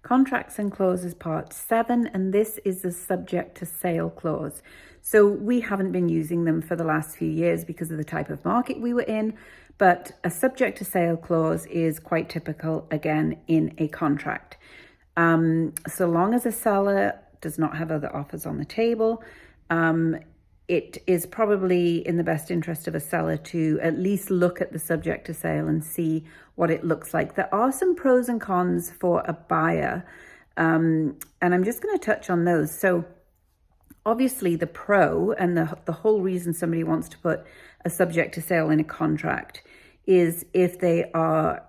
Contracts and Clauses Part 7, and this is the subject to sale clause. So we haven't been using them for the last few years because of the type of market we were in, but a subject to sale clause is quite typical, again, in a contract. So long as a seller does not have other offers on the table, it is probably in the best interest of a seller to at least look at the subject to sale and see what it looks like. There are some pros and cons for a buyer, and I'm just going to touch on those. So obviously the pro and the whole reason somebody wants to put a subject to sale in a contract is if they are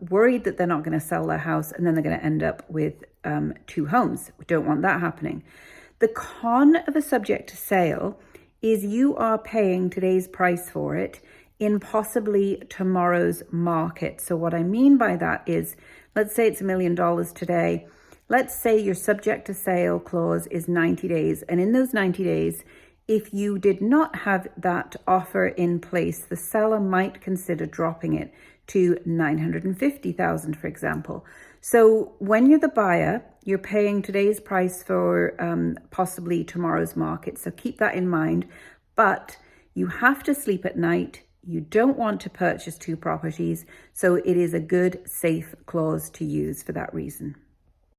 worried that they're not going to sell their house and then they're going to end up with two homes. We don't want that happening. The con of a subject to sale is you are paying today's price for it in possibly tomorrow's market. So what I mean by that is, let's say it's $1 million today. Let's say your subject to sale clause is 90 days. And in those 90 days, if you did not have that offer in place, the seller might consider dropping it to $950,000, for example. So when you're the buyer, you're paying today's price for possibly tomorrow's market. So keep that in mind. But you have to sleep at night. You don't want to purchase two properties. So it is a good, safe clause to use for that reason.